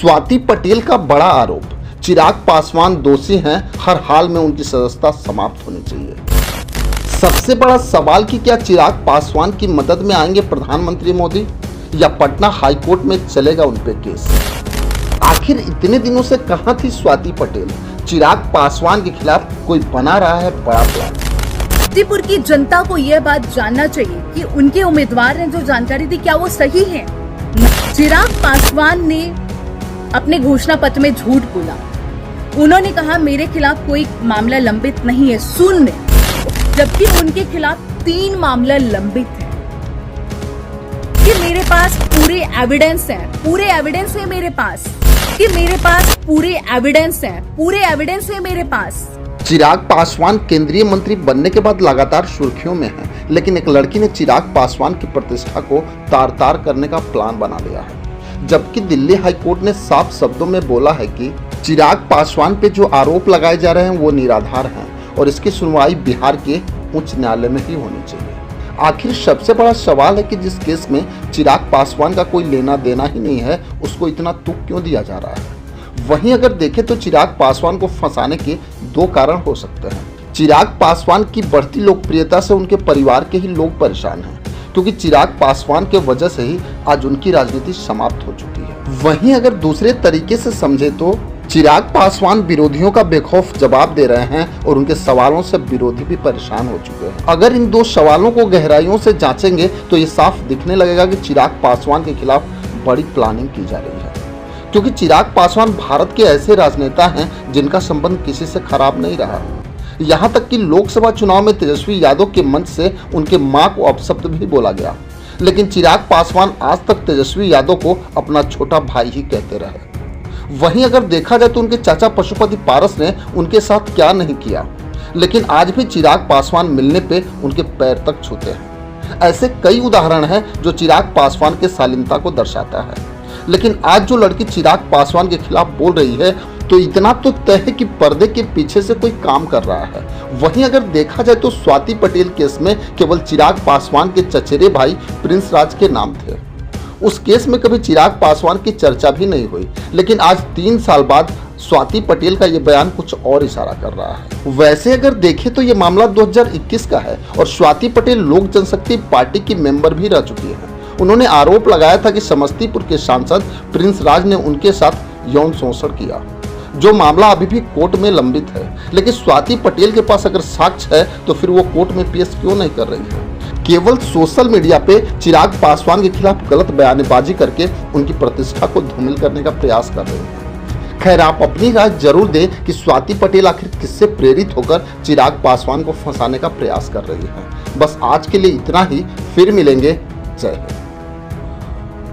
स्वाति पटेल का बड़ा आरोप, चिराग पासवान दोषी हैं, हर हाल में उनकी सदस्यता समाप्त होनी चाहिए। सबसे बड़ा सवाल कि क्या चिराग पासवान की मदद में आएंगे प्रधानमंत्री मोदी या पटना हाईकोर्ट में चलेगा उन पे केस। आखिर इतने दिनों से कहां थी स्वाति पटेल। चिराग पासवान के खिलाफ कोई बना रहा है बड़ा प्लान। समस्तीपुर की जनता को यह बात जानना चाहिए कि उनके उम्मीदवार ने जो जानकारी दी क्या वो सही है। चिराग पासवान ने अपने घोषणा पत्र में झूठ बोला। उन्होंने कहा मेरे खिलाफ कोई मामला लंबित नहीं है, शून्य, जबकि उनके खिलाफ 3 मामला लंबित है। कि मेरे पास पूरे एविडेंस है, पूरे एविडेंस है मेरे पास, कि मेरे पास पूरे एविडेंस है, पूरे एविडेंस है मेरे पास। चिराग पासवान केंद्रीय मंत्री बनने के बाद लगातार सुर्खियों में है, लेकिन एक लड़की ने चिराग पासवान की प्रतिष्ठा को तार-तार करने का प्लान बना लिया है। जबकि दिल्ली हाईकोर्ट ने साफ शब्दों में बोला है कि चिराग पासवान पे जो आरोप लगाए जा रहे हैं वो निराधार हैं और इसकी सुनवाई बिहार के उच्च न्यायालय में ही होनी चाहिए। आखिर सबसे बड़ा सवाल है कि जिस केस में चिराग पासवान का कोई लेना देना ही नहीं है, उसको इतना तुक क्यों दिया जा रहा है। वहीं अगर देखें तो चिराग पासवान को फंसाने के 2 कारण हो सकते हैं। चिराग पासवान की बढ़ती लोकप्रियता से उनके परिवार के ही लोग परेशान हैं, क्योंकि चिराग पासवान के वजह से ही आज उनकी राजनीति समाप्त हो चुकी है। वहीं अगर दूसरे तरीके से समझे तो चिराग पासवान विरोधियों का बेखौफ जवाब दे रहे हैं और उनके सवालों से विरोधी भी परेशान हो चुके हैं। अगर इन 2 सवालों को गहराइयों से जांचेंगे तो ये साफ दिखने लगेगा कि चिराग पासवान के खिलाफ बड़ी प्लानिंग की जा रही है, क्योंकि चिराग पासवान भारत के ऐसे राजनेता हैं जिनका संबंध किसी से खराब नहीं रहा। यहाँ तक कि लोकसभा चुनाव में तेजस्वी यादव के मंच से उनके मां को अपशब्द भी बोला गया, लेकिन चिराग पासवान आज तक तेजस्वी यादव को अपना छोटा भाई ही कहते रहे। वहीं अगर देखा जाए तो उनके चाचा पशुपति पारस ने उनके साथ क्या नहीं किया, लेकिन आज भी चिराग पासवान मिलने पे उनके पैर तक छूते हैं। ऐसे कई उदाहरण हैं जो चिराग पासवान के शालीनता को दर्शाता है। लेकिन आज जो लड़की चिराग पासवान के खिलाफ बोल रही है तो इतना तो तय है कि पर्दे के पीछे से कोई काम कर रहा है। वहीं अगर देखा जाए तो स्वाति पटेल केस में केवल चिराग पासवान के चचेरे भाई प्रिंस राज के नाम थे। उस केस में कभी चिराग पासवान की चर्चा भी नहीं हुई, लेकिन आज 3 साल बाद स्वाति पटेल का ये बयान कुछ और इशारा कर रहा है। वैसे अगर देखें तो ये मामला 2021 का है और स्वाति पटेल लोक जनशक्ति पार्टी की मेंबर भी रह चुकी है। उन्होंने आरोप लगाया था कि समस्तीपुर के सांसद प्रिंस राज ने उनके साथ यौन शोषण किया, जो मामला अभी भी कोर्ट में लंबित है। लेकिन स्वाति पटेल के पास अगर साक्ष्य है तो फिर वो कोर्ट में पेश क्यों नहीं कर रही है। केवल सोशल मीडिया पे चिराग पासवान के खिलाफ गलत बयानबाजी करके उनकी प्रतिष्ठा को धूमिल करने का प्रयास कर रहे हैं। खैर, आप अपनी राय जरूर दें कि स्वाति पटेल आखिर किससे प्रेरित होकर चिराग पासवान को फंसाने का प्रयास कर रही है। बस आज के लिए इतना ही, फिर मिलेंगे। जय हिंद।